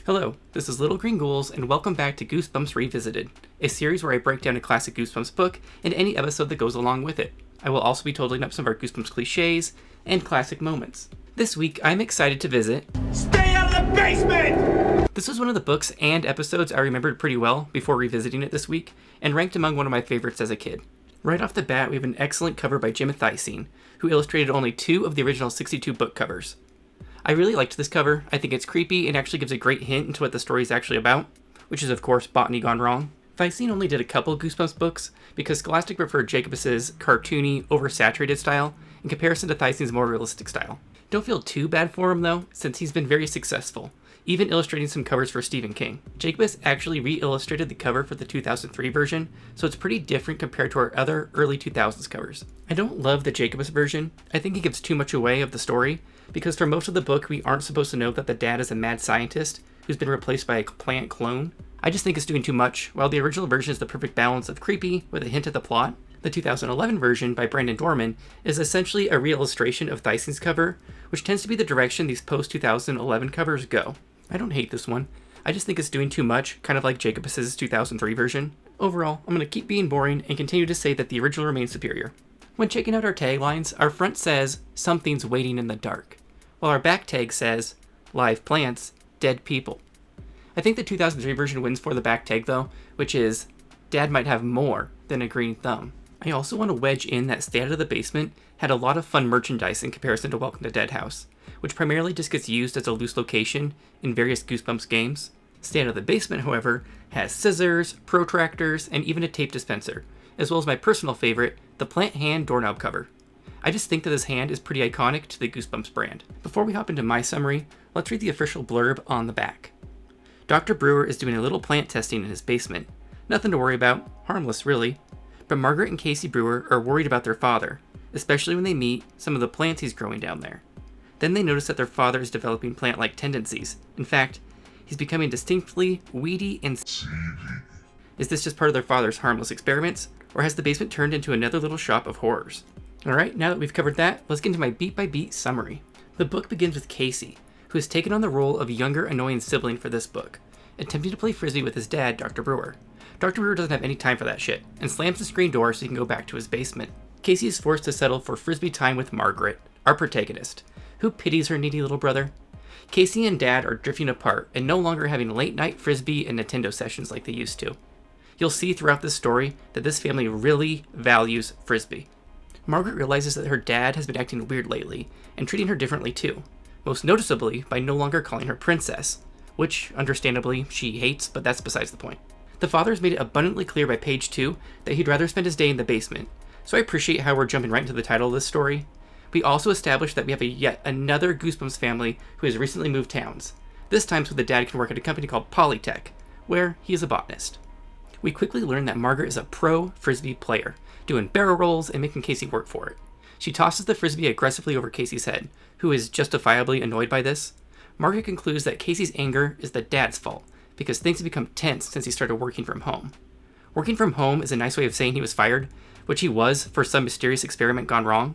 Hello, this is Little Green Ghouls, and welcome back to Goosebumps Revisited, a series where I break down a classic Goosebumps book and any episode that goes along with it. I will also be totaling up some of our Goosebumps cliches and classic moments. This week, I'm excited to visit... Stay out of the basement! This was one of the books and episodes I remembered pretty well before revisiting it this week, and ranked among one of my favorites as a kid. Right off the bat, we have an excellent cover by Jim Thyssen, who illustrated only 2 of the original 62 book covers. I really liked this cover. I think it's creepy and actually gives a great hint into what the story is actually about, which is of course botany gone wrong. Thyssen only did a couple Goosebumps books because Scholastic preferred Jacobus's cartoony, oversaturated style in comparison to Thyssen's more realistic style. Don't feel too bad for him though, since he's been very successful, even illustrating some covers for Stephen King. Jacobus actually re-illustrated the cover for the 2003 version, so it's pretty different compared to our other early 2000s covers. I don't love the Jacobus version. I think it gives too much away of the story, because for most of the book we aren't supposed to know that the dad is a mad scientist who's been replaced by a plant clone. I just think it's doing too much, while the original version is the perfect balance of creepy with a hint at the plot. The 2011 version by Brandon Dorman is essentially a re-illustration of Thyssen's cover, which tends to be the direction these post-2011 covers go. I don't hate this one, I just think it's doing too much, kind of like Jacobus's 2003 version. Overall, I'm going to keep being boring and continue to say that the original remains superior. When checking out our taglines, our front says, "Something's waiting in the dark," while our back tag says, "Live plants, dead people." I think the 2003 version wins for the back tag though, which is, "Dad might have more than a green thumb." I also want to wedge in that Stay Out of the Basement had a lot of fun merchandise in comparison to Welcome to Dead House, which primarily just gets used as a loose location in various Goosebumps games. Stay Out of the Basement, however, has scissors, protractors, and even a tape dispenser, as well as my personal favorite, the plant hand doorknob cover. I just think that this hand is pretty iconic to the Goosebumps brand. Before we hop into my summary, let's read the official blurb on the back. Dr. Brewer is doing a little plant testing in his basement. Nothing to worry about, harmless really. But Margaret and Casey Brewer are worried about their father, especially when they meet some of the plants he's growing down there. Then they notice that their father is developing plant-like tendencies. In fact, he's becoming distinctly weedy and Is this just part of their father's harmless experiments, or has the basement turned into another little shop of horrors? Alright, now that we've covered that, let's get into my beat-by-beat summary. The book begins with Casey, who has taken on the role of younger annoying sibling for this book, attempting to play frisbee with his dad, Dr. Brewer. Dr. Brewer doesn't have any time for that shit, and slams the screen door so he can go back to his basement. Casey is forced to settle for frisbee time with Margaret, our protagonist, who pities her needy little brother. Casey and Dad are drifting apart and no longer having late-night frisbee and Nintendo sessions like they used to. You'll see throughout this story that this family really values frisbee. Margaret realizes that her dad has been acting weird lately, and treating her differently too, most noticeably by no longer calling her princess, which, understandably, she hates, but that's besides the point. The father has made it abundantly clear by page 2 that he'd rather spend his day in the basement, so I appreciate how we're jumping right into the title of this story. We also established that we have yet another Goosebumps family who has recently moved towns, this time so the dad can work at a company called Polytech, where he is a botanist. We quickly learn that Margaret is a pro frisbee player, doing barrel rolls and making Casey work for it. She tosses the frisbee aggressively over Casey's head, who is justifiably annoyed by this. Margaret concludes that Casey's anger is the dad's fault, because things have become tense since he started working from home. Working from home is a nice way of saying he was fired, which he was for some mysterious experiment gone wrong.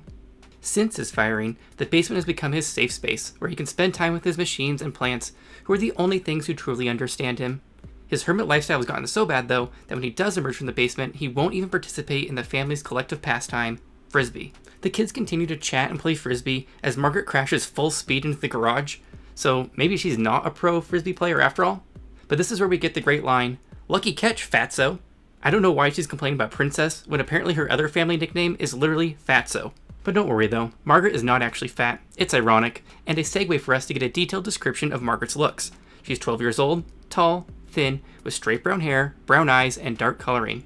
Since his firing, the basement has become his safe space, where he can spend time with his machines and plants, who are the only things who truly understand him. His hermit lifestyle has gotten so bad, though, that when he does emerge from the basement, he won't even participate in the family's collective pastime, frisbee. The kids continue to chat and play frisbee as Margaret crashes full speed into the garage, so maybe she's not a pro frisbee player after all? But this is where we get the great line, "Lucky catch, fatso." I don't know why she's complaining about princess, when apparently her other family nickname is literally fatso. But don't worry though, Margaret is not actually fat, it's ironic, and a segue for us to get a detailed description of Margaret's looks. She's 12 years old, tall, thin, with straight brown hair, brown eyes, and dark coloring.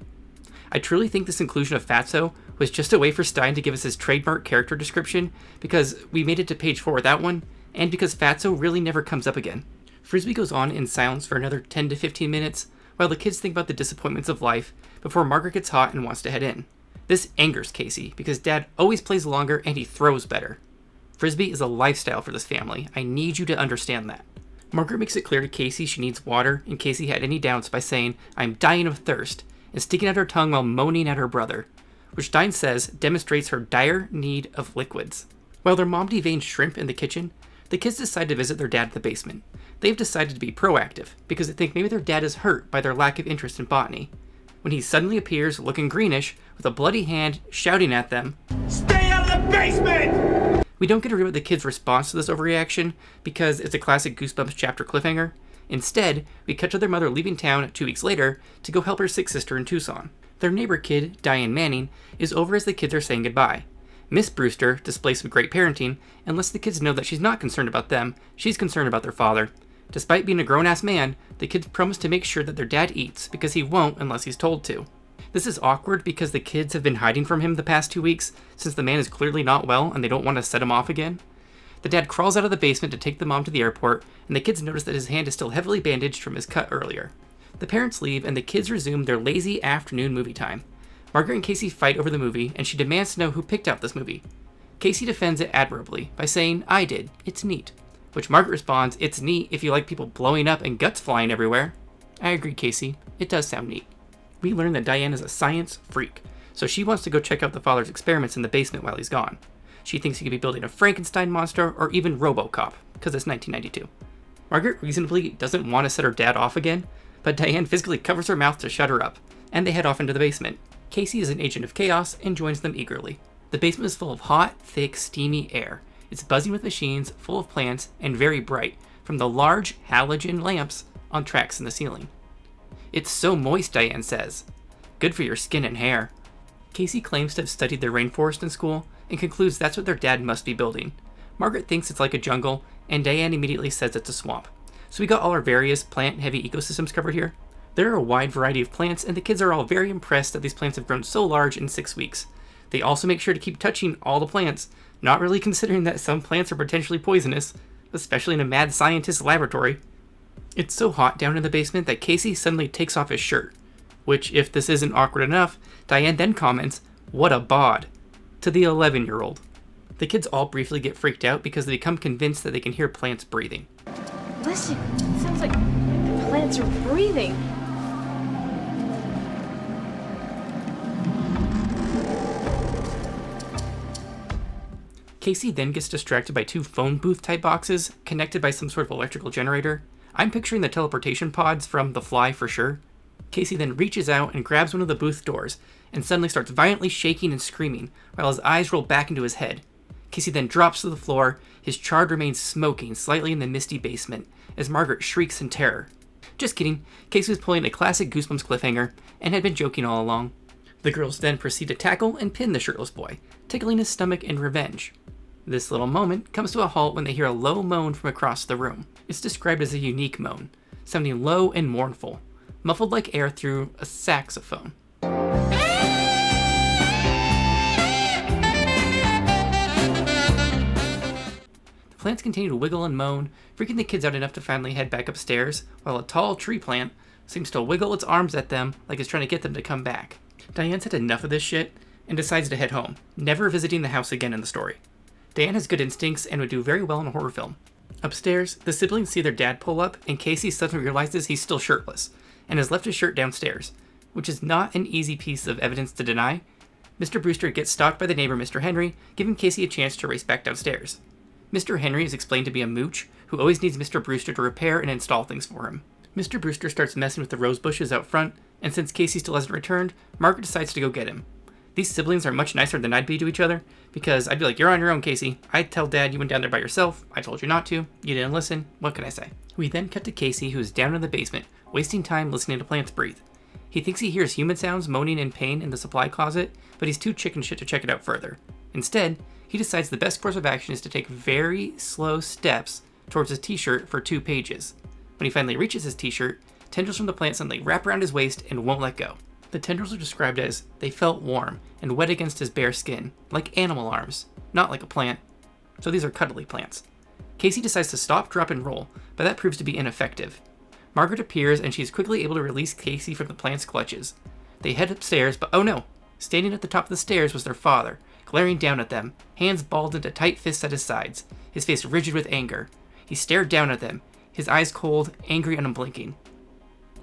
I truly think this inclusion of fatso was just a way for Stein to give us his trademark character description, because we made it to page 4 without one, and because fatso really never comes up again. Frisbee goes on in silence for another 10 to 15 minutes, while the kids think about the disappointments of life before Margaret gets hot and wants to head in. This angers Casey, because Dad always plays longer and he throws better. Frisbee is a lifestyle for this family. I need you to understand that. Margaret makes it clear to Casey she needs water, and Casey had any doubts by saying, "I'm dying of thirst," and sticking out her tongue while moaning at her brother, which Stein says demonstrates her dire need of liquids. While their mom deveins shrimp in the kitchen, The kids decide to visit their dad at the basement. They've decided to be proactive, because they think maybe their dad is hurt by their lack of interest in botany. When he suddenly appears looking greenish, with a bloody hand, shouting at them, Stay out of the basement! We don't get to read the kids' response to this overreaction, because it's a classic Goosebumps chapter cliffhanger. Instead, we cut to their mother leaving town 2 weeks later to go help her sick sister in Tucson. Their neighbor kid, Diane Manning, is over as the kids are saying goodbye. Miss Brewster displays some great parenting and lets the kids know that she's not concerned about them, she's concerned about their father. Despite being a grown-ass man, the kids promise to make sure that their dad eats, because he won't unless he's told to. This is awkward because the kids have been hiding from him the past 2 weeks, since the man is clearly not well and they don't want to set him off again. The dad crawls out of the basement to take the mom to the airport, and the kids notice that his hand is still heavily bandaged from his cut earlier. The parents leave, and the kids resume their lazy afternoon movie time. Margaret and Casey fight over the movie, and she demands to know who picked out this movie. Casey defends it admirably by saying, I did, it's neat. Which Margaret responds, it's neat if you like people blowing up and guts flying everywhere. I agree, Casey, it does sound neat. We learn that Diane is a science freak, so she wants to go check out the father's experiments in the basement while he's gone. She thinks he could be building a Frankenstein monster or even RoboCop, because it's 1992. Margaret reasonably doesn't want to set her dad off again, but Diane physically covers her mouth to shut her up, and they head off into the basement. Casey is an agent of chaos and joins them eagerly. The basement is full of hot, thick, steamy air. It's buzzing with machines, full of plants, and very bright, from the large halogen lamps on tracks in the ceiling. It's so moist, Diane says. Good for your skin and hair. Casey claims to have studied the rainforest in school, and concludes that's what their dad must be building. Margaret thinks it's like a jungle, and Diane immediately says it's a swamp. So we got all our various plant-heavy ecosystems covered here. There are a wide variety of plants, and the kids are all very impressed that these plants have grown so large in 6 weeks. They also make sure to keep touching all the plants, not really considering that some plants are potentially poisonous, especially in a mad scientist's laboratory. It's so hot down in the basement that Casey suddenly takes off his shirt, which, if this isn't awkward enough, Diane then comments, what a bod, to the 11-year-old. The kids all briefly get freaked out because they become convinced that they can hear plants breathing. Listen, it sounds like the plants are breathing. Casey then gets distracted by 2 phone booth type boxes connected by some sort of electrical generator. I'm picturing the teleportation pods from The Fly for sure. Casey then reaches out and grabs one of the booth doors and suddenly starts violently shaking and screaming while his eyes roll back into his head. Casey then drops to the floor, his charred remains smoking slightly in the misty basement as Margaret shrieks in terror. Just kidding, Casey was pulling a classic Goosebumps cliffhanger and had been joking all along. The girls then proceed to tackle and pin the shirtless boy, tickling his stomach in revenge. This little moment comes to a halt when they hear a low moan from across the room. It's described as a unique moan, sounding low and mournful, muffled like air through a saxophone. The plants continue to wiggle and moan, freaking the kids out enough to finally head back upstairs, while a tall tree plant seems to wiggle its arms at them like it's trying to get them to come back. Diane's had enough of this shit and decides to head home, never visiting the house again in the story. Diane has good instincts and would do very well in a horror film. Upstairs, the siblings see their dad pull up, and Casey suddenly realizes he's still shirtless, and has left his shirt downstairs, which is not an easy piece of evidence to deny. Mr. Brewster gets stalked by the neighbor Mr. Henry, giving Casey a chance to race back downstairs. Mr. Henry is explained to be a mooch, who always needs Mr. Brewster to repair and install things for him. Mr. Brewster starts messing with the rose bushes out front, and since Casey still hasn't returned, Margaret decides to go get him. These siblings are much nicer than I'd be to each other, because I'd be like, you're on your own, Casey. I'd tell Dad you went down there by yourself. I told you not to. You didn't listen. What can I say? We then cut to Casey, who is down in the basement, wasting time listening to plants breathe. He thinks he hears human sounds moaning in pain in the supply closet, but he's too chicken shit to check it out further. Instead, he decides the best course of action is to take very slow steps towards his t-shirt for 2 pages. When he finally reaches his t-shirt, tendrils from the plant suddenly wrap around his waist and won't let go. The tendrils are described as, they felt warm and wet against his bare skin, like animal arms, not like a plant. So these are cuddly plants. Casey decides to stop, drop, and roll, but that proves to be ineffective. Margaret appears and she's quickly able to release Casey from the plant's clutches. They head upstairs, but oh no! Standing at the top of the stairs was their father, glaring down at them, hands balled into tight fists at his sides, his face rigid with anger. He stared down at them, his eyes cold, angry, and unblinking.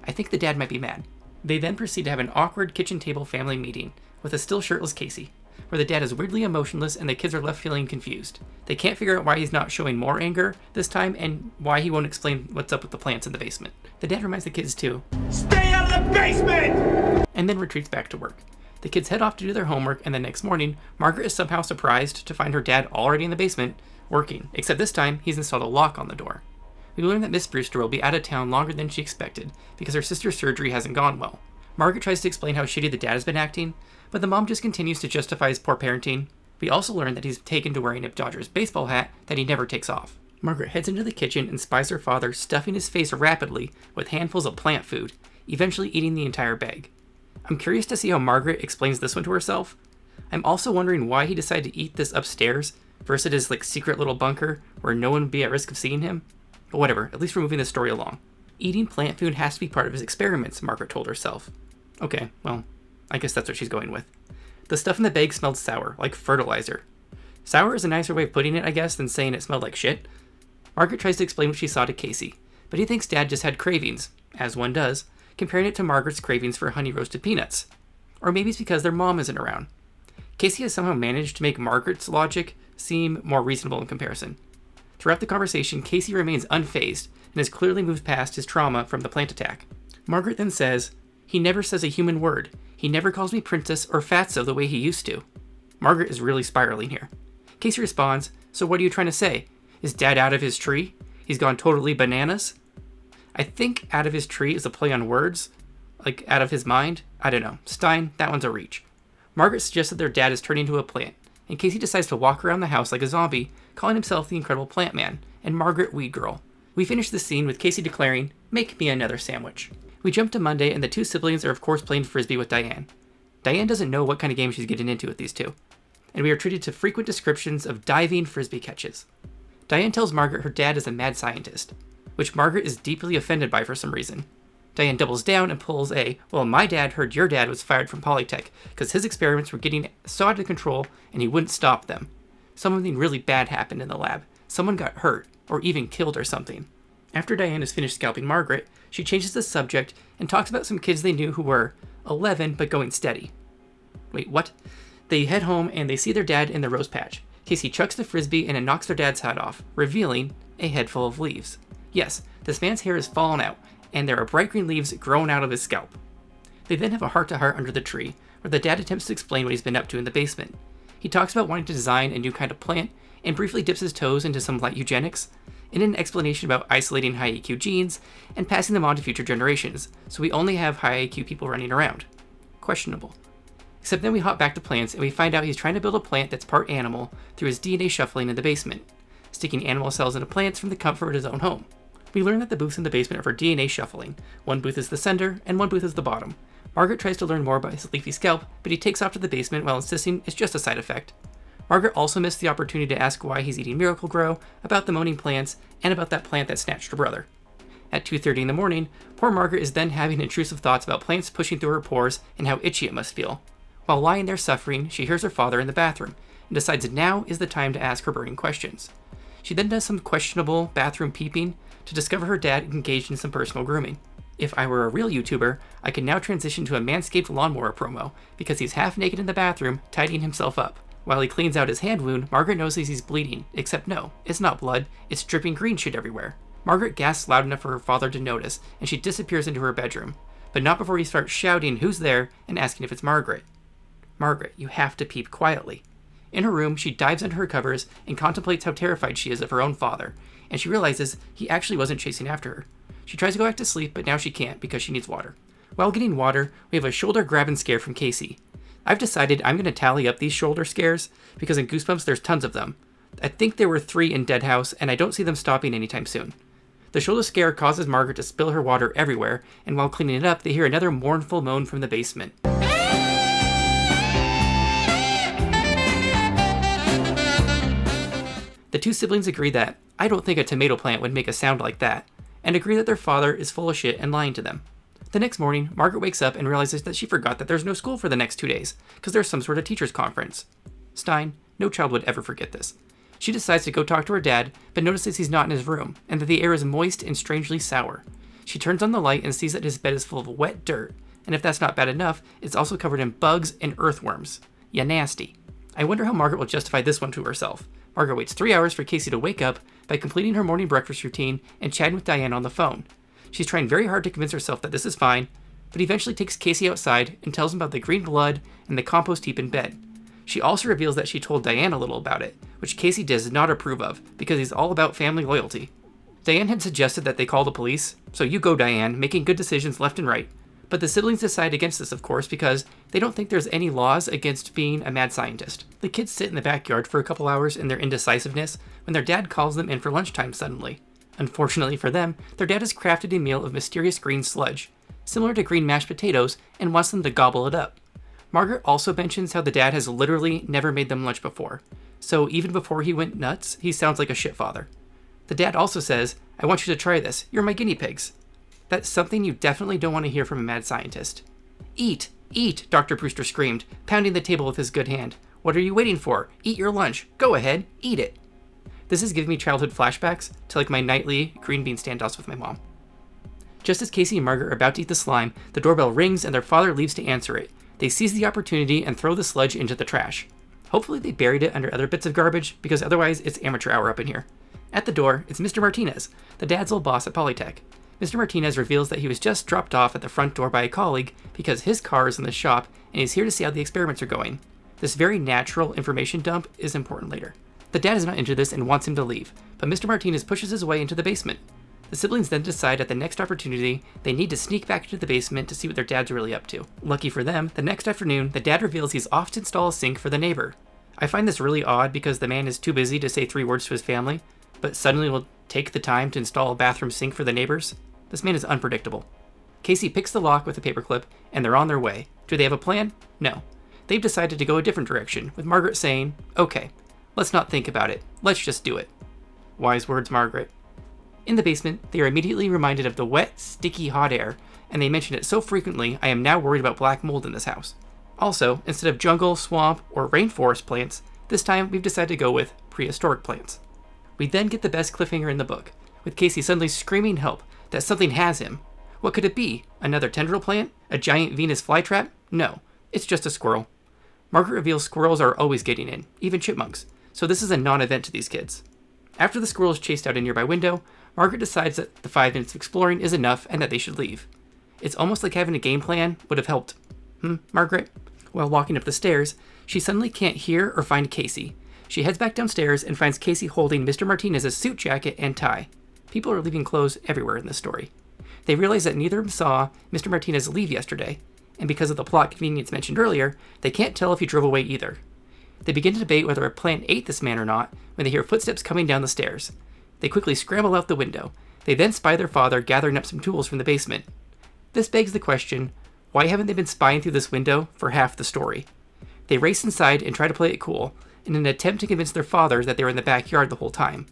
I think the dad might be mad. They then proceed to have an awkward kitchen table family meeting, with a still shirtless Casey. where the dad is weirdly emotionless and the kids are left feeling confused. They can't figure out why he's not showing more anger this time and why he won't explain what's up with the plants in the basement. The dad reminds the kids to Stay out of the basement! And then retreats back to work. The kids head off to do their homework, and the next morning, Margaret is somehow surprised to find her dad already in the basement, working, except this time he's installed a lock on the door. We learn that Miss Brewster will be out of town longer than she expected because her sister's surgery hasn't gone well. Margaret tries to explain how shitty the dad has been acting, but the mom just continues to justify his poor parenting. We also learn that he's taken to wearing a Dodgers baseball hat that he never takes off. Margaret heads into the kitchen and spies her father stuffing his face rapidly with handfuls of plant food, eventually eating the entire bag. I'm curious to see how Margaret explains this one to herself. I'm also wondering why he decided to eat this upstairs versus his secret little bunker where no one would be at risk of seeing him. But whatever, at least we're moving the story along. Eating plant food has to be part of his experiments, Margaret told herself. Okay, well, I guess that's what she's going with. The stuff in the bag smelled sour, like fertilizer. Sour is a nicer way of putting it, I guess, than saying it smelled like shit. Margaret tries to explain what she saw to Casey, but he thinks Dad just had cravings, as one does, comparing it to Margaret's cravings for honey-roasted peanuts. Or maybe it's because their mom isn't around. Casey has somehow managed to make Margaret's logic seem more reasonable in comparison. Throughout the conversation, Casey remains unfazed and has clearly moved past his trauma from the plant attack. Margaret then says, "He never says a human word. He never calls me princess or fatso the way he used to." Margaret is really spiraling here. Casey responds, "So what are you trying to say? Is Dad out of his tree? He's gone totally bananas?" I think out of his tree is a play on words, like out of his mind. I don't know. Stein, that one's a reach. Margaret suggests that their dad is turning into a plant, and Casey decides to walk around the house like a zombie, calling himself the Incredible Plant Man, and Margaret Weed Girl. We finish the scene with Casey declaring, "Make me another sandwich." We jump to Monday, and the two siblings are of course playing Frisbee with Diane. Diane doesn't know what kind of game she's getting into with these two, and we are treated to frequent descriptions of diving Frisbee catches. Diane tells Margaret her dad is a mad scientist, which Margaret is deeply offended by for some reason. Diane doubles down and pulls well, my dad heard your dad was fired from Polytech because his experiments were getting so out of control and he wouldn't stop them. Something really bad happened in the lab. Someone got hurt, or even killed or something. After Diane has finished scalping Margaret, she changes the subject and talks about some kids they knew who were 11 but going steady. Wait, what? They head home and they see their dad in the rose patch. Casey chucks the Frisbee and it knocks their dad's hat off, revealing a head full of leaves. Yes, this man's hair is fallen out, and there are bright green leaves growing out of his scalp. They then have a heart-to-heart under the tree, where the dad attempts to explain what he's been up to in the basement. He talks about wanting to design a new kind of plant, and briefly dips his toes into some light eugenics, in an explanation about isolating high IQ genes, and passing them on to future generations, so we only have high IQ people running around. Questionable. Except then we hop back to plants, and we find out he's trying to build a plant that's part animal through his DNA shuffling in the basement, sticking animal cells into plants from the comfort of his own home. We learn that the booths in the basement are for DNA shuffling. One booth is the center, and one booth is the bottom. Margaret tries to learn more about his leafy scalp, but he takes off to the basement while insisting it's just a side effect. Margaret also missed the opportunity to ask why he's eating Miracle Grow, about the moaning plants, and about that plant that snatched her brother. At 2:30 in the morning, poor Margaret is then having intrusive thoughts about plants pushing through her pores and how itchy it must feel. While lying there suffering, she hears her father in the bathroom, and decides now is the time to ask her burning questions. She then does some questionable bathroom peeping to discover her dad engaged in some personal grooming. If I were a real YouTuber, I could now transition to a Manscaped lawnmower promo, because he's half naked in the bathroom, tidying himself up. While he cleans out his hand wound, Margaret notices he's bleeding, except no, it's not blood, it's dripping green shit everywhere. Margaret gasps loud enough for her father to notice, and she disappears into her bedroom, but not before he starts shouting who's there and asking if it's Margaret. Margaret, you have to peep quietly. In her room, she dives under her covers and contemplates how terrified she is of her own father, and she realizes he actually wasn't chasing after her. She tries to go back to sleep, but now she can't because she needs water. While getting water, we have a shoulder grabbing scare from Casey. I've decided I'm going to tally up these shoulder scares, because in Goosebumps there's tons of them. I think there were 3 in Dead House, and I don't see them stopping anytime soon. The shoulder scare causes Margaret to spill her water everywhere, and while cleaning it up, they hear another mournful moan from the basement. The two siblings agree that, I don't think a tomato plant would make a sound like that, and agree that their father is full of shit and lying to them. The next morning, Margaret wakes up and realizes that she forgot that there's no school for the next 2 days, because there's some sort of teacher's conference. Stein, no child would ever forget this. She decides to go talk to her dad, but notices he's not in his room, and that the air is moist and strangely sour. She turns on the light and sees that his bed is full of wet dirt, and if that's not bad enough, it's also covered in bugs and earthworms. Ya nasty. I wonder how Margaret will justify this one to herself. Margaret waits 3 hours for Casey to wake up by completing her morning breakfast routine and chatting with Diane on the phone. She's trying very hard to convince herself that this is fine, but eventually takes Casey outside and tells him about the green blood and the compost heap in bed. She also reveals that she told Diane a little about it, which Casey does not approve of, because he's all about family loyalty. Diane had suggested that they call the police, so you go Diane, making good decisions left and right. But the siblings decide against this, of course, because they don't think there's any laws against being a mad scientist. The kids sit in the backyard for a couple hours in their indecisiveness when their dad calls them in for lunchtime suddenly. Unfortunately for them, their dad has crafted a meal of mysterious green sludge, similar to green mashed potatoes, and wants them to gobble it up. Margaret also mentions how the dad has literally never made them lunch before, so even before he went nuts, he sounds like a shit father. The dad also says, "I want you to try this, you're my guinea pigs." That's something you definitely don't want to hear from a mad scientist. "Eat! Eat!" Dr. Brewster screamed, pounding the table with his good hand. "What are you waiting for? Eat your lunch. Go ahead, eat it." This is giving me childhood flashbacks to like my nightly green bean standoffs with my mom. Just as Casey and Margaret are about to eat the slime, the doorbell rings and their father leaves to answer it. They seize the opportunity and throw the sludge into the trash. Hopefully they buried it under other bits of garbage, because otherwise it's amateur hour up in here. At the door, it's Mr. Martinez, the dad's old boss at Polytech. Mr. Martinez reveals that he was just dropped off at the front door by a colleague because his car is in the shop and he's here to see how the experiments are going. This very natural information dump is important later. The dad is not into this and wants him to leave, but Mr. Martinez pushes his way into the basement. The siblings then decide at the next opportunity they need to sneak back into the basement to see what their dad's really up to. Lucky for them, the next afternoon, the dad reveals he's off to install a sink for the neighbor. I find this really odd because the man is too busy to say 3 words to his family, but suddenly will take the time to install a bathroom sink for the neighbors. This man is unpredictable. Casey picks the lock with a paperclip, and they're on their way. Do they have a plan? No. They've decided to go a different direction, with Margaret saying, "Okay, let's not think about it. Let's just do it." Wise words, Margaret. In the basement, they are immediately reminded of the wet, sticky, hot air, and they mention it so frequently I am now worried about black mold in this house. Also, instead of jungle, swamp, or rainforest plants, this time we've decided to go with prehistoric plants. We then get the best cliffhanger in the book, with Casey suddenly screaming help, that something has him. What could it be? Another tendril plant? A giant Venus flytrap? No, it's just a squirrel. Margaret reveals squirrels are always getting in, even chipmunks, so this is a non-event to these kids. After the squirrel is chased out a nearby window, Margaret decides that the 5 minutes of exploring is enough and that they should leave. It's almost like having a game plan would have helped. Margaret? While walking up the stairs, she suddenly can't hear or find Casey. She heads back downstairs and finds Casey holding Mr. Martinez's suit jacket and tie. People are leaving clothes everywhere in this story. They realize that neither of them saw Mr. Martinez leave yesterday, and because of the plot convenience mentioned earlier, they can't tell if he drove away either. They begin to debate whether a plant ate this man or not when they hear footsteps coming down the stairs. They quickly scramble out the window. They then spy their father gathering up some tools from the basement. This begs the question, why haven't they been spying through this window for half the story? They race inside and try to play it cool, in an attempt to convince their father that they were in the backyard the whole time.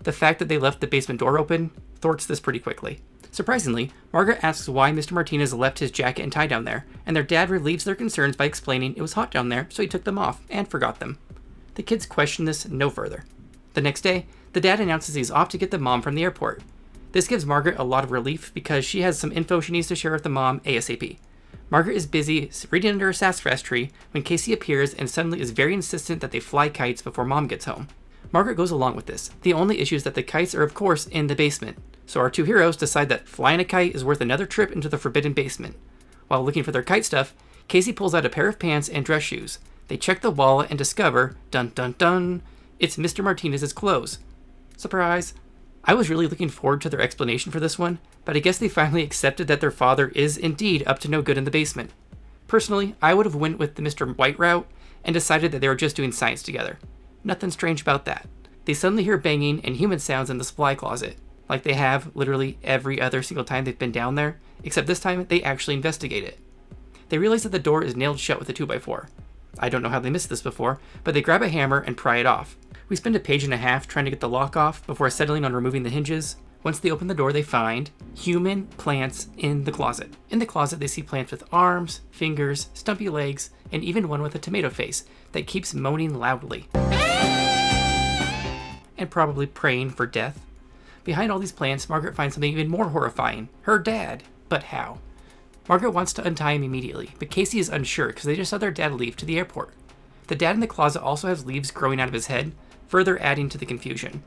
The fact that they left the basement door open thwarts this pretty quickly. Surprisingly, Margaret asks why Mr. Martinez left his jacket and tie down there, and their dad relieves their concerns by explaining it was hot down there, so he took them off, and forgot them. The kids question this no further. The next day, the dad announces he's off to get the mom from the airport. This gives Margaret a lot of relief because she has some info she needs to share with the mom ASAP. Margaret is busy reading under a sassafras tree when Casey appears and suddenly is very insistent that they fly kites before mom gets home. Margaret goes along with this. The only issue is that the kites are of course in the basement, so our 2 heroes decide that flying a kite is worth another trip into the forbidden basement. While looking for their kite stuff, Casey pulls out a pair of pants and dress shoes. They check the wallet and discover, dun dun dun, it's Mr. Martinez's clothes. Surprise! I was really looking forward to their explanation for this one, but I guess they finally accepted that their father is indeed up to no good in the basement. Personally, I would have went with the Mr. White route and decided that they were just doing science together. Nothing strange about that. They suddenly hear banging and human sounds in the supply closet, like they have literally every other single time they've been down there, except this time they actually investigate it. They realize that the door is nailed shut with a 2x4. I don't know how they missed this before, but they grab a hammer and pry it off. We spend a page and a half trying to get the lock off before settling on removing the hinges. Once they open the door, they find human plants in the closet. In the closet, they see plants with arms, fingers, stumpy legs, and even one with a tomato face that keeps moaning loudly. And probably praying for death. Behind all these plants, Margaret finds something even more horrifying. Her dad. But how? Margaret wants to untie him immediately, but Casey is unsure because they just saw their dad leave to the airport. The dad in the closet also has leaves growing out of his head, further adding to the confusion.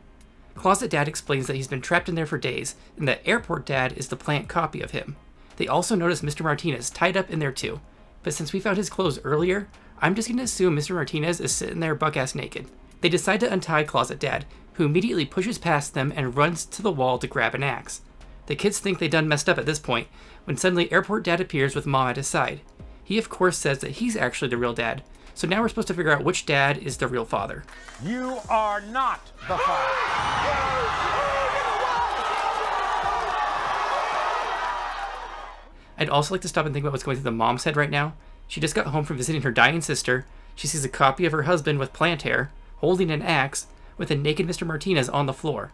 Closet Dad explains that he's been trapped in there for days, and that Airport Dad is the plant copy of him. They also notice Mr. Martinez tied up in there too, but since we found his clothes earlier, I'm just going to assume Mr. Martinez is sitting there buck-ass naked. They decide to untie Closet Dad, who immediately pushes past them and runs to the wall to grab an axe. The kids think they done messed up at this point, when suddenly Airport Dad appears with Mom at his side. He of course says that he's actually the real dad, so now we're supposed to figure out which dad is the real father. You are not the father. I'd also like to stop and think about what's going through the mom's head right now. She just got home from visiting her dying sister. She sees a copy of her husband with plant hair, holding an axe, with a naked Mr. Martinez on the floor.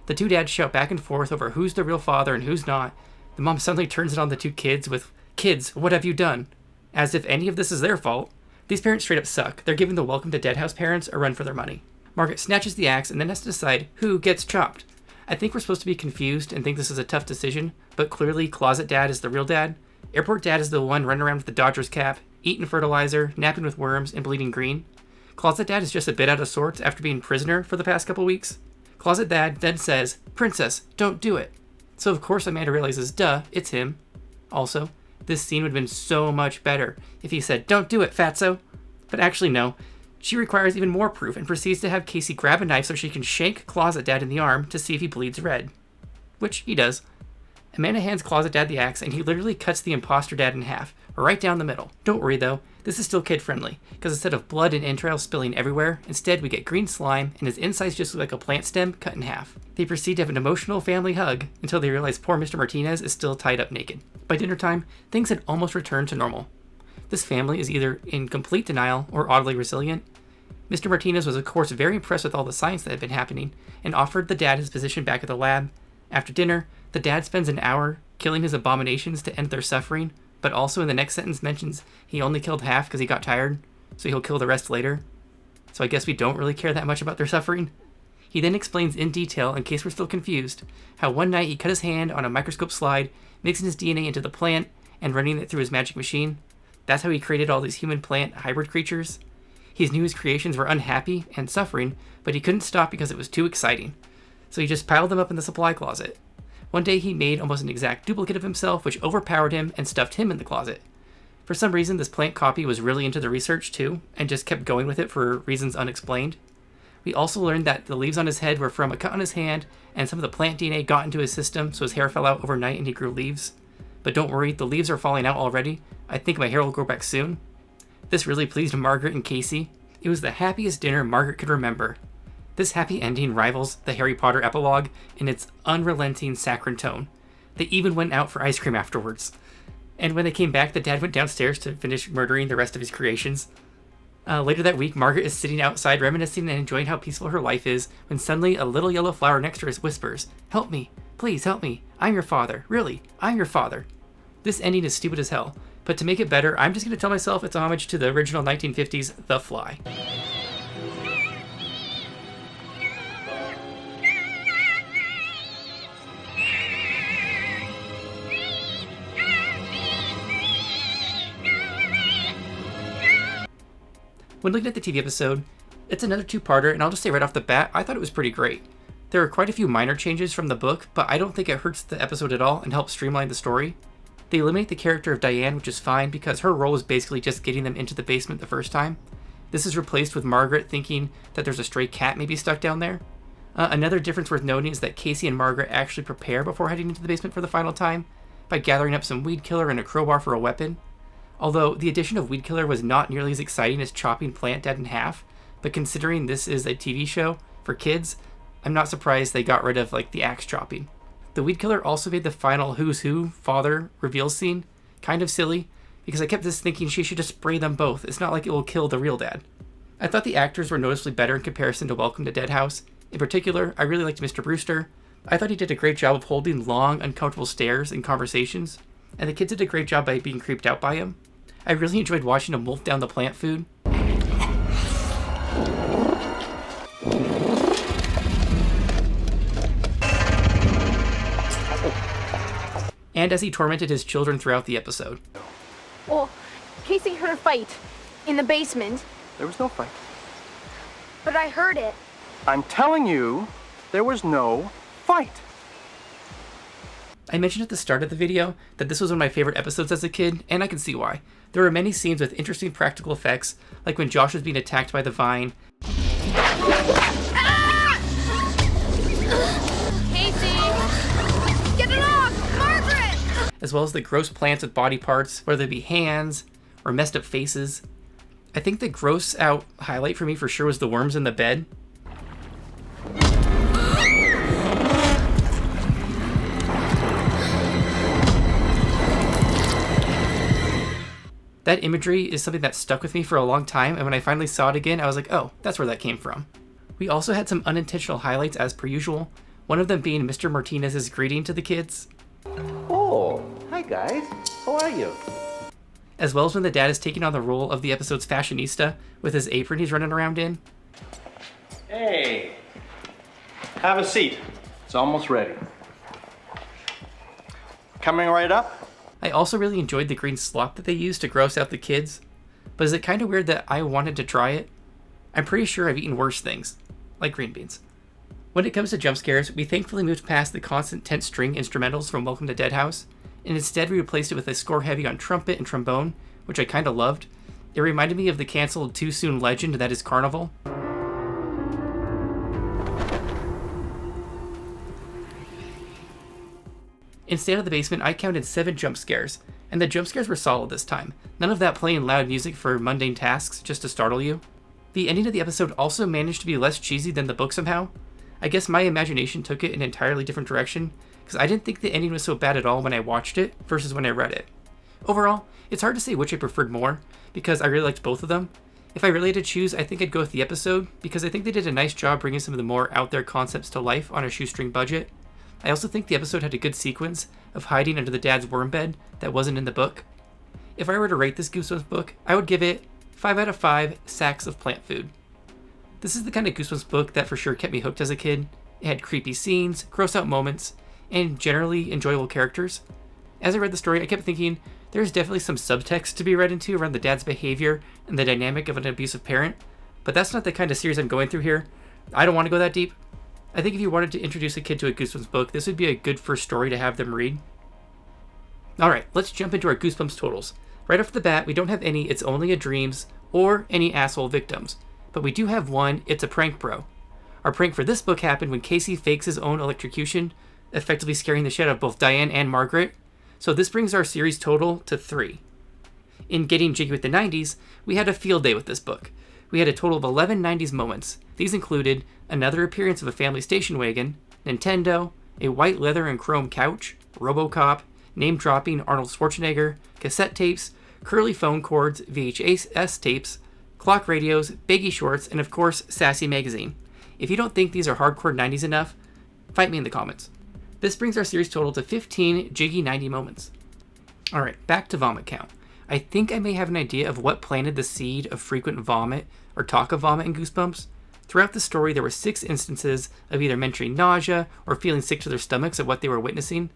The two dads shout back and forth over who's the real father and who's not. The mom suddenly turns it on the two kids with, "Kids, what have you done?" As if any of this is their fault. These parents straight up suck. They're giving the Welcome to Deadhouse parents a run for their money. Margaret snatches the axe and then has to decide who gets chopped. I think we're supposed to be confused and think this is a tough decision, but clearly Closet Dad is the real dad. Airport Dad is the one running around with the Dodgers cap, eating fertilizer, napping with worms, and bleeding green. Closet Dad is just a bit out of sorts after being prisoner for the past couple weeks. Closet Dad then says, "Princess, don't do it." So of course Amanda realizes, duh, it's him. Also, this scene would have been so much better if he said, "Don't do it, fatso." But actually no. She requires even more proof and proceeds to have Casey grab a knife so she can shank Closet Dad in the arm to see if he bleeds red. Which he does. Amanda hands Closet Dad the axe and he literally cuts the imposter dad in half, right down the middle. Don't worry though, this is still kid friendly, because instead of blood and entrails spilling everywhere, instead we get green slime and his insides just look like a plant stem cut in half. They proceed to have an emotional family hug until they realize poor Mr. Martinez is still tied up naked. By dinner time, things had almost returned to normal. This family is either in complete denial or oddly resilient. Mr. Martinez was of course very impressed with all the science that had been happening and offered the dad his position back at the lab. After dinner, the dad spends an hour killing his abominations to end their suffering, but also in the next sentence mentions he only killed half because he got tired, so he'll kill the rest later. So I guess we don't really care that much about their suffering. He then explains in detail, in case we're still confused, how one night he cut his hand on a microscope slide, mixing his DNA into the plant and running it through his magic machine. That's how he created all these human-plant hybrid creatures. He knew his creations were unhappy and suffering, but he couldn't stop because it was too exciting. So he just piled them up in the supply closet. One day he made almost an exact duplicate of himself, which overpowered him and stuffed him in the closet. For some reason, this plant copy was really into the research too, and just kept going with it for reasons unexplained. We also learned that the leaves on his head were from a cut on his hand, and some of the plant DNA got into his system, so his hair fell out overnight and he grew leaves. But don't worry, the leaves are falling out already. I think my hair will grow back soon. This really pleased Margaret and Casey. It was the happiest dinner Margaret could remember. This happy ending rivals the Harry Potter epilogue in its unrelenting saccharine tone. They even went out for ice cream afterwards. And when they came back, the dad went downstairs to finish murdering the rest of his creations. Later that week, Margaret is sitting outside reminiscing and enjoying how peaceful her life is, when suddenly a little yellow flower next to her whispers, "Help me, please help me, I'm your father, really, I'm your father." This ending is stupid as hell, but to make it better, I'm just going to tell myself it's a homage to the original 1950s The Fly. When looking at the TV episode, it's another two-parter, and I'll just say right off the bat, I thought it was pretty great. There are quite a few minor changes from the book, but I don't think it hurts the episode at all and helps streamline the story. They eliminate the character of Diane, which is fine because her role is basically just getting them into the basement the first time. This is replaced with Margaret thinking that there's a stray cat maybe stuck down there. Another difference worth noting is that Casey and Margaret actually prepare before heading into the basement for the final time by gathering up some weed killer and a crowbar for a weapon. Although the addition of weed killer was not nearly as exciting as chopping Plant Dad in half, but considering this is a TV show for kids, I'm not surprised they got rid of the axe chopping. The weed killer also made the final who's who father reveal scene kind of silly, because I kept just thinking she should just spray them both. It's not like it will kill the real dad. I thought the actors were noticeably better in comparison to Welcome to Deadhouse. In particular, I really liked Mr. Brewster. I thought he did a great job of holding long, uncomfortable stares in conversations, and the kids did a great job by being creeped out by him. I really enjoyed watching him wolf down the plant food. And as he tormented his children throughout the episode. Well, Casey heard a fight in the basement. There was no fight. But I heard it. I'm telling you, there was no fight. I mentioned at the start of the video that this was one of my favorite episodes as a kid, and I can see why. There were many scenes with interesting practical effects, like when Josh was being attacked by the vine. Casey! Get it off! Margaret! As well as the gross plants with body parts, whether they be hands or messed up faces. I think the gross out highlight for me for sure was the worms in the bed. That imagery is something that stuck with me for a long time, and when I finally saw it again, I was like, oh, that's where that came from. We also had some unintentional highlights as per usual, one of them being Mr. Martinez's greeting to the kids. Oh, hi guys. How are you? As well as when the dad is taking on the role of the episode's fashionista with his apron he's running around in. Hey, have a seat. It's almost ready. Coming right up. I also really enjoyed the green slop that they used to gross out the kids, but is it kind of weird that I wanted to try it? I'm pretty sure I've eaten worse things, like green beans. When it comes to jump scares, we thankfully moved past the constant tense string instrumentals from Welcome to Deadhouse, and instead we replaced it with a score heavy on trumpet and trombone, which I kinda loved. It reminded me of the cancelled Too Soon legend that is Carnival. In State of the Basement, I counted 7 jump scares, and the jump scares were solid this time. None of that playing loud music for mundane tasks just to startle you. The ending of the episode also managed to be less cheesy than the book somehow. I guess my imagination took it in an entirely different direction, because I didn't think the ending was so bad at all when I watched it versus when I read it. Overall, it's hard to say which I preferred more, because I really liked both of them. If I really had to choose, I think I'd go with the episode, because I think they did a nice job bringing some of the more out there concepts to life on a shoestring budget. I also think the episode had a good sequence of hiding under the dad's worm bed that wasn't in the book. If I were to rate this Goosebumps book, I would give it 5 out of 5 sacks of plant food. This is the kind of Goosebumps book that for sure kept me hooked as a kid. It had creepy scenes, gross out moments, and generally enjoyable characters. As I read the story, I kept thinking there's definitely some subtext to be read into around the dad's behavior and the dynamic of an abusive parent, but that's not the kind of series I'm going through here. I don't want to go that deep. I think if you wanted to introduce a kid to a Goosebumps book, this would be a good first story to have them read. Alright, let's jump into our Goosebumps totals. Right off the bat, we don't have any It's Only a Dreams or any asshole victims, but we do have one It's a Prank Bro. Our prank for this book happened when Casey fakes his own electrocution, effectively scaring the shit out of both Diane and Margaret, so this brings our series total to 3. In Getting Jiggy with the 90s, we had a field day with this book. We had a total of 11 90s moments. These included another appearance of a family station wagon, Nintendo, a white leather and chrome couch, RoboCop, name-dropping Arnold Schwarzenegger, cassette tapes, curly phone cords, VHS tapes, clock radios, baggy shorts, and of course, Sassy Magazine. If you don't think these are hardcore 90s enough, fight me in the comments. This brings our series total to 15 jiggy 90 moments. Alright, back to vomit count. I think I may have an idea of what planted the seed of frequent vomit or talk of vomit in Goosebumps. Throughout the story, there were 6 instances of either mentioning nausea or feeling sick to their stomachs at what they were witnessing.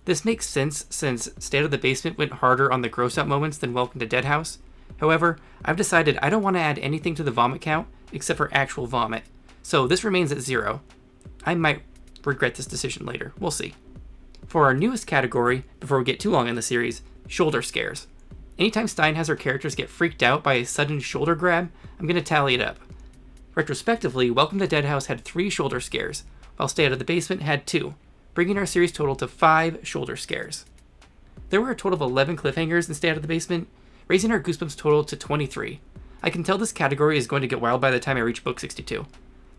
This makes sense since State of the Basement went harder on the gross out moments than Welcome to Deadhouse. However, I've decided I don't want to add anything to the vomit count except for actual vomit, so this remains at 0. I might regret this decision later, we'll see. For our newest category, before we get too long in the series, shoulder scares. Anytime Stein has her characters get freaked out by a sudden shoulder grab, I'm going to tally it up. Retrospectively, Welcome to Deadhouse had 3 shoulder scares, while Stay Out of the Basement had 2, bringing our series total to 5 shoulder scares. There were a total of 11 cliffhangers in Stay Out of the Basement, raising our Goosebumps total to 23. I can tell this category is going to get wild by the time I reach book 62.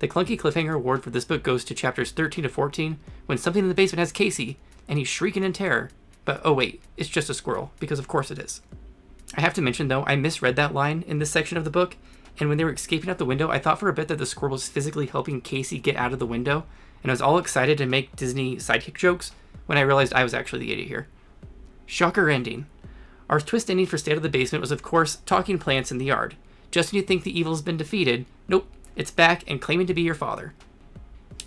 The clunky cliffhanger award for this book goes to chapters 13 to 14, when something in the basement has Casey, and he's shrieking in terror. But oh wait, it's just a squirrel, because of course it is. I have to mention though, I misread that line in this section of the book, and when they were escaping out the window, I thought for a bit that the squirrel was physically helping Casey get out of the window, and I was all excited to make Disney sidekick jokes, when I realized I was actually the idiot here. Shocker ending. Our twist ending for State of the Basement was of course talking plants in the yard. Just when you think the evil's been defeated, nope, it's back and claiming to be your father.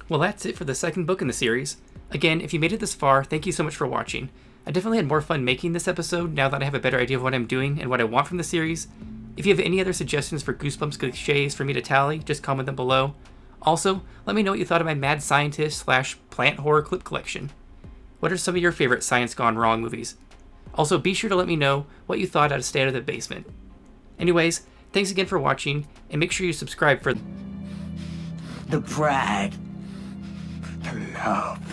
Well, that's it for the second book in the series. Again, if you made it this far, thank you so much for watching. I definitely had more fun making this episode now that I have a better idea of what I'm doing and what I want from the series. If you have any other suggestions for Goosebumps cliches for me to tally, just comment them below. Also, let me know what you thought of my mad scientist / plant horror clip collection. What are some of your favorite science gone wrong movies? Also, be sure to let me know what you thought out of Stay Out of the Basement. Anyways, thanks again for watching, and make sure you subscribe for the pride, the love,